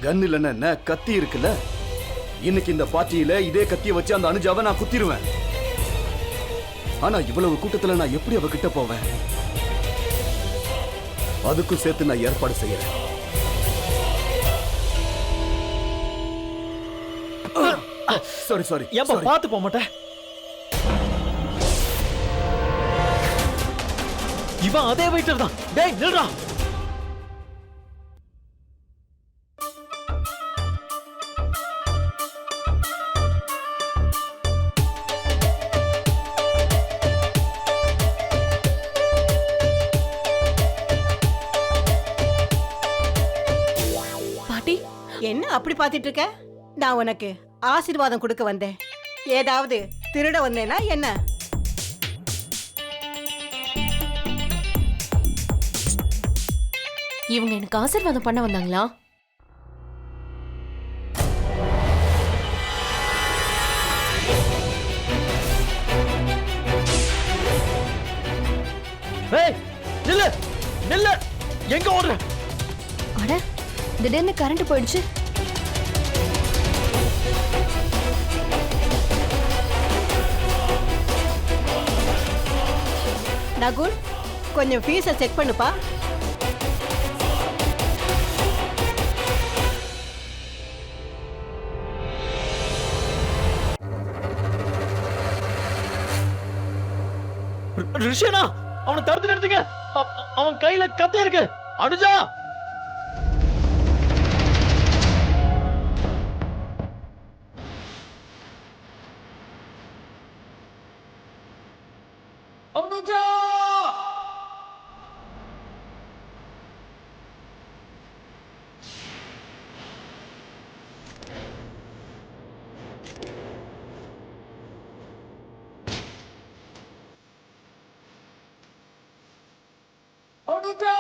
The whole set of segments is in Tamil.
கன் இல்லைன்னா என்ன, கத்தி இருக்குல்ல. இன்னைக்கு இந்த பார்ட்டியில இதே கத்தியை வச்சு அந்த அனுஜாவை நான் குத்திடுவேன். ஆனா இவ்வளவு கூட்டத்துல நான் எப்படி அவகிட்ட போவேன்? அதுக்கும் சேர்த்து நான் ஏற்பாடு செய்யறேன். Sorry sorry. ஏப்பா பார்த்து போக மாட்டேன். இவன் அதே வெயிட்டர் தான். டேய் நில்றா. பாட்டி என்ன அப்படி பாத்துட்டு இருக்க? நான் உனக்கு ஆசீர்வாதம் கொடுக்க வந்தேன். ஏதாவது திருட வந்தேனா என்ன? இவங்க எனக்கு ஆசீர்வாதம் பண்ண வந்தாங்களா? ஏய் நில்லு நில்லு. எங்க ஓடுற? அட திடீர்னு கரண்ட் போயிடுச்சு. நகுல் கொஞ்சம் ஃபீஸை செக் பண்ணுப்பா. ரிஷனா அவனை தடுத்து நிறுத்துங்க. அவன் கையில கத்தி இருக்கு. அனுஜா அனுஜா அனுஜா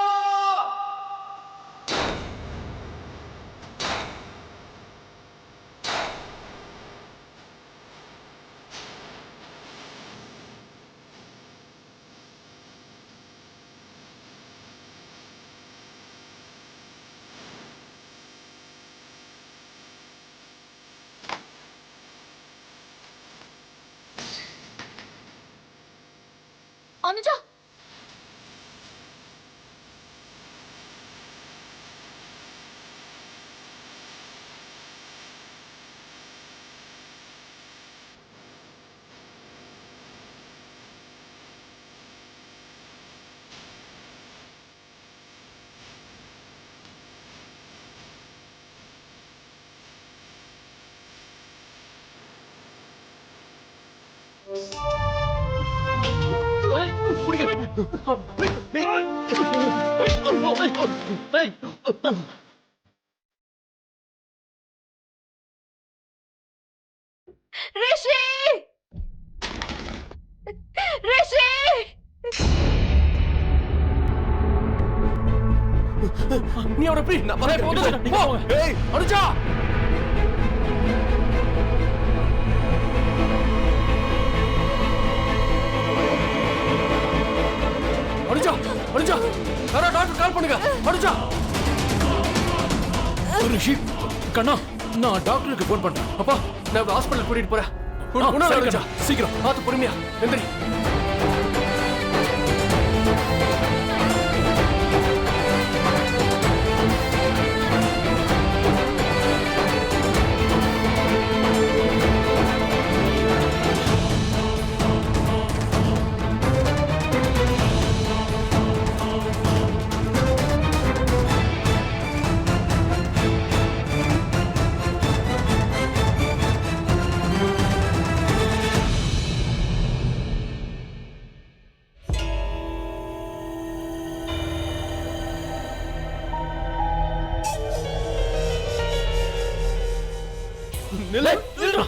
அனுஜா ரிஷி ரிஷி நீ அவரை போய் நான் போங்க. ஏய் அனுஜா அனுஜா அனுஜா யாரா டாக்டர் கால் பண்ணுங்க. அனுஜா ரிஷி கண்ணா நான் டாக்டருக்கு ஃபோன் பண்றேன். அப்பா நான் ஹாஸ்பிடல் கூட்டிட்டு போறேன். சீக்கிரம் பார்த்து பொறுமையா எந்திரி. நில்லு நில்றா.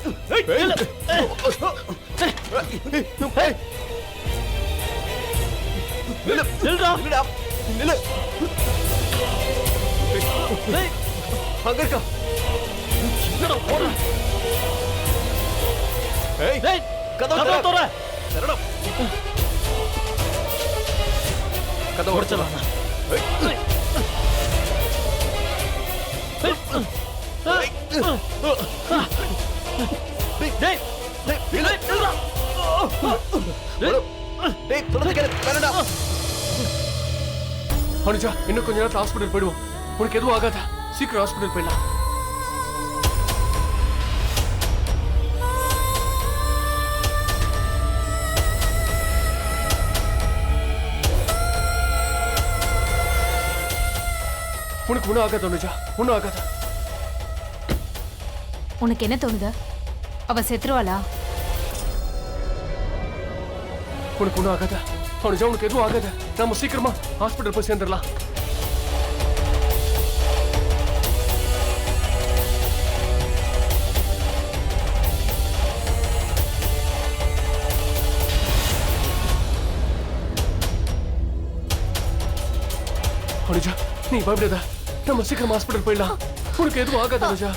நில்லு. நில்றா. நில்லு. அங்க இருக்கா. என்னடா ஓடுற? ஏய் ஏய் கதவு தர. சரடம். கதவு உடைச்சலாம். டேய் டேய், இல்ல. டேய், சொல்றத கேளு. வேணாம்டா. அனுஜா இன்னும் கொஞ்ச நேரத்துல ஹாஸ்பிடல் போயிடுவோம். உனக்கு எதுவும் ஆகாதா? சீக்கிரம் ஹாஸ்பிடல் போயிடலாம். உனக்கு ஒன்றும் ஆகாது அனுஜா, ஒன்றும் ஆகாது. உனக்கு என்ன தோணுது? அவ செத்துருவாளா? உனக்கு ஒன்றும் ஆகாதா? அனுஜா உனக்கு எதுவும் ஆகாது. நம்ம சீக்கிரமா ஹாஸ்பிடல் போய் சேர்ந்துடலாம். அனுஜா நீ பயப்படாத, நம்ம சீக்கிரம் ஹாஸ்பிடல் போயிடலாம். உனக்கு எதுவும் ஆகாது அனுஜா.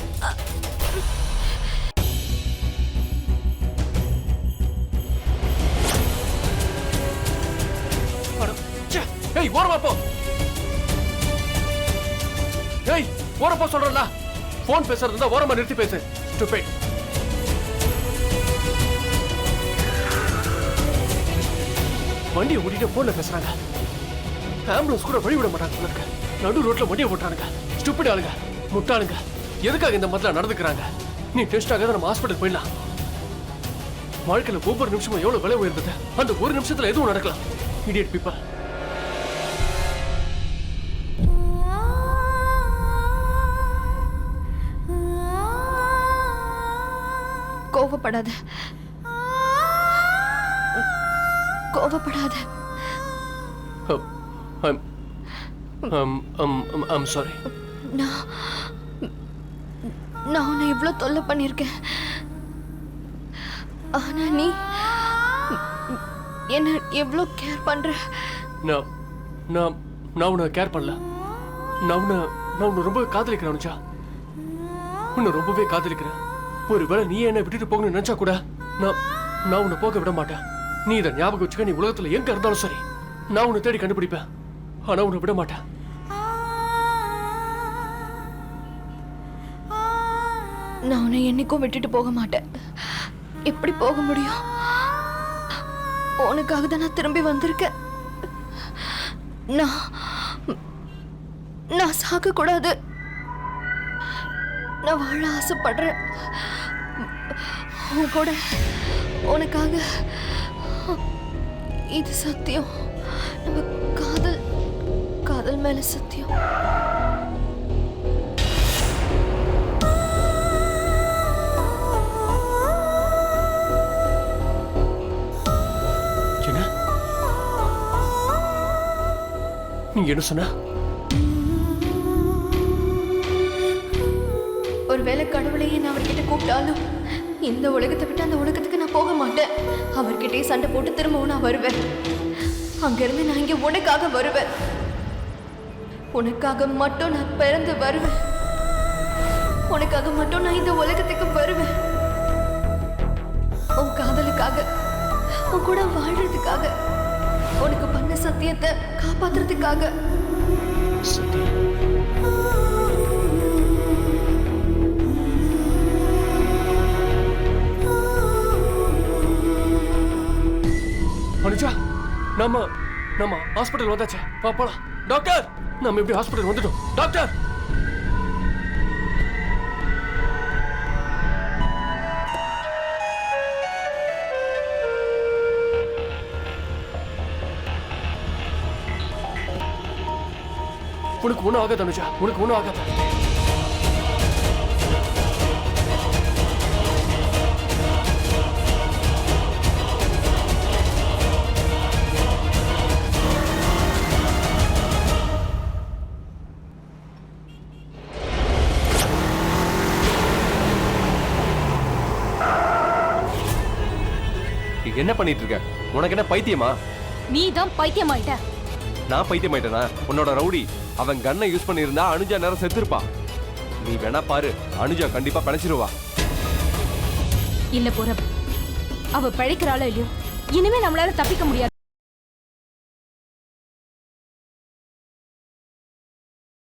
ஏய் ஓரமா போ. ஏய் ஓரமா சொல்றல. போன் பேசுறது இருந்தா ஓரமா நிறுத்தி பேசு. ஸ்டூபிட். வண்டியை ஓட்டிட்டு போன்ல பேசுறாங்க. ஆம்புலன்ஸ் கூட வழி விட மாட்டாங்க. நடு ரோட்ல வண்டியை ஓட்டுறானுங்க. ஸ்டூபிட் ஆளுங்க, முட்டாளுங்க. எதுக்காக இந்த மாதிரி நடந்துக்கிறாங்க? நீ டெஸ்ட் ஆகாத நம்ம ஹாஸ்பிடல் போயிடலாம். வாழ்க்கையில ஒவ்வொரு நிமிஷமும் எவ்வளவு விலை உயர்ந்தது. அந்த ஒரு நிமிஷத்துல எதுவும் நடக்கலாம். Idiot people. கோவப்படாத, கோவப்படாத. I'm sorry. நான் உன்னை இவ்வளோ தொல்லை பண்ணியிருக்கேன். ஆனா நீ என்ன எவ்வளோ கேர் பண்ற. நான் உன்னை கேர் பண்ணல. நான் உன்னை ரொம்ப காதலிக்கிறேன் அனுஜா. உன்னை ரொம்பவே காதலிக்கிறேன். ஒருவேளை நீ என்ன விட்டுட்டு போகணும்னு நினைச்சா கூட நான் உன்னை போக விட மாட்டேன். நீ இதை ஞாபகம் வச்சுக்க. நீ உலகத்துல எங்க இருந்தாலும் சரி, நான் உன்னை தேடி கண்டுபிடிப்பேன். ஆனா உன்னை விட மாட்டேன். நான் உன்னை என்னைக்கும் விட்டுட்டு போக மாட்டேன். எப்படி போக முடியும்? உனக்காக தான் நான் திரும்பி வந்திருக்கேன். நான் சாக கூடாது. நான் வாழ ஆசைப்படுறேன். உன் கூட உனக்காக. இது சத்தியம். நம்ம காதல் மேல சத்தியம். நீங்க என்ன சொன்ன? ஒருவேளை கடவுளையே நான் அவர்கிட்ட கூப்பிட்டாலும் இந்த உலகத்தை விட்டு அந்த உலகத்துக்கு நான் போக மாட்டேன். அவர்கிட்டயே சண்டை போட்டு திரும்பவும் நான் வருவேன். அங்கிருந்து நான் இங்க உனக்காக வருவேன். உனக்காக மட்டும் நான் பிறந்து வருவேன். உனக்காக மட்டும் நான் இந்த உலகத்துக்கு வருவேன். உன் காதலுக்காக, உன் கூட வாழ்றதுக்காக, உனக்கு பண்ண சத்தியத்தை காப்பாத்துறதுக்காக. அனுஜா நம்ம ஹாஸ்பிடல் வந்தாச்சே. வா போலாம். டாக்டர், நம்ம எப்படி ஹாஸ்பிடல் வந்துட்டோம். டாக்டர், உனக்கு ஒன்றும் ஆகாது அனுஜா, உனக்கு ஒன்றும் ஆகாது. என்ன பண்ணிட்டு இருக்க? உனக்கு என்ன பைத்தியமா? நீ தான் பைத்தியமாயிட்ட. நான் பைத்தியமாயிட்டேனா? உன்னோட ரவுடி அவன் கண்ணை யூஸ் பண்ணியிருந்தா அனுஜா நேரம் செத்துருப்பா. நீ வேணா பாரு, அனுஜா கண்டிப்பா பிழைச்சிருவா. இல்ல போற, அவ பிழைக்கிறாளோ இல்லையோ, இனிமே நம்மளால தப்பிக்க முடியாது.